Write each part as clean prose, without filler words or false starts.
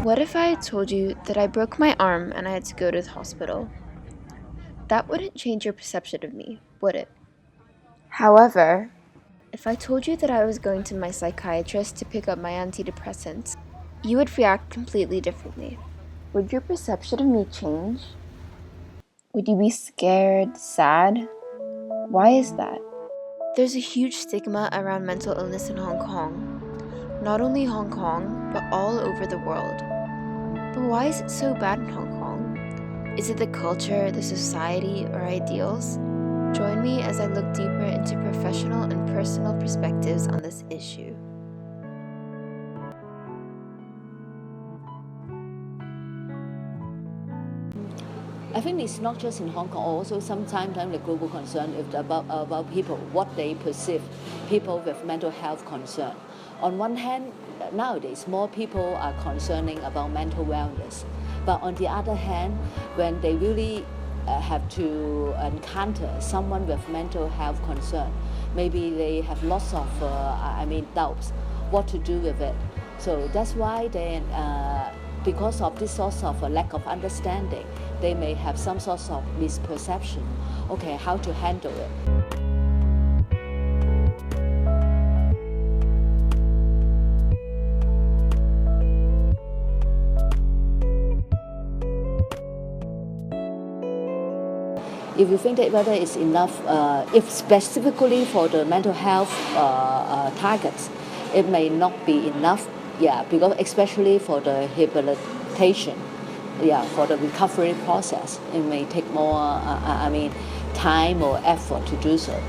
What if I had told you that I broke my arm and I had to go to the hospital? That wouldn't change your perception of me, would it? However, if I told you that I was going to my psychiatrist to pick up my antidepressants, you would react completely differently. Would your perception of me change? Would you be scared, sad? Why is that? There's a huge stigma around mental illness in Hong Kong. Not only Hong Kong, but all over the world. But why is it so bad in Hong Kong? Is it the culture, the society, or ideals? Join me as I look deeper into professional and personal perspectives on this issue. I think it's not just in Hong Kong, also sometimes the global concern is about people, what they perceive, people with mental health concern. On one hand, nowadays more people are concerning about mental wellness. But on the other hand, when they really have to encounter someone with mental health concern, maybe they have lots of doubts what to do with it. So that's why then because of this sort of a lack of understanding, they may have some sort of misperception. Okay, how to handle it. If you think that whether it's enough, if specifically for the mental health targets, it may not be enough. Yeah, because especially for the rehabilitation, for the recovery process, it may take more, time or effort to do so.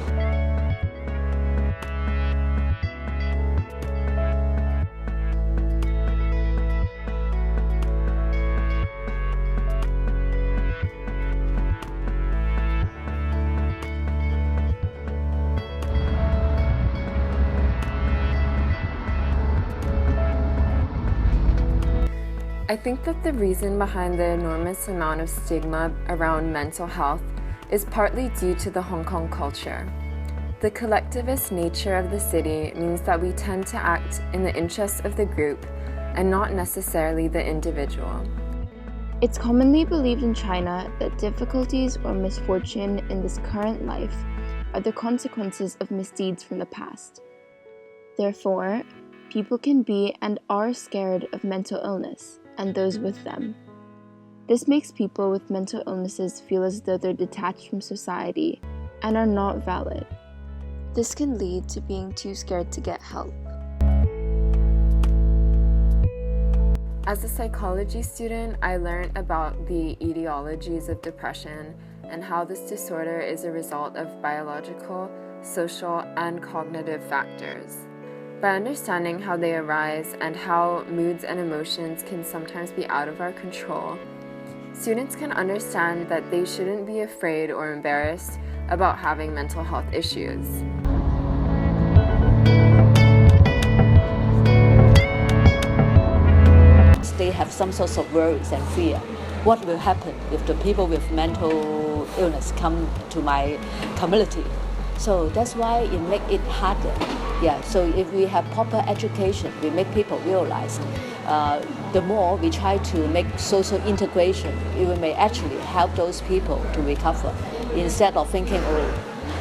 I think that the reason behind the enormous amount of stigma around mental health is partly due to the Hong Kong culture. The collectivist nature of the city means that we tend to act in the interests of the group and not necessarily the individual. It's commonly believed in China that difficulties or misfortune in this current life are the consequences of misdeeds from the past. Therefore, people can be and are scared of mental illness and those with them. This makes people with mental illnesses feel as though they're detached from society and are not valid. This can lead to being too scared to get help. As a psychology student, I learned about the etiologies of depression and how this disorder is a result of biological, social, and cognitive factors. By understanding how they arise and how moods and emotions can sometimes be out of our control, students can understand that they shouldn't be afraid or embarrassed about having mental health issues. They have some sorts of worries and fear. What will happen if the people with mental illness come to my community? So that's why it makes it harder. So if we have proper education, we make people realize, the more we try to make social integration, it may actually help those people to recover instead of thinking,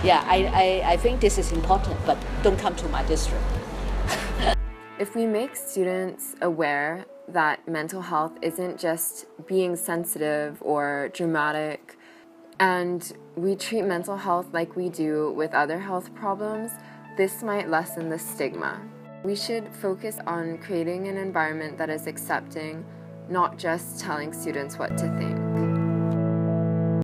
I think this is important, but don't come to my district. If we make students aware that mental health isn't just being sensitive or dramatic, and we treat mental health like we do with other health problems, this might lessen the stigma. We should focus on creating an environment that is accepting, not just telling students what to think.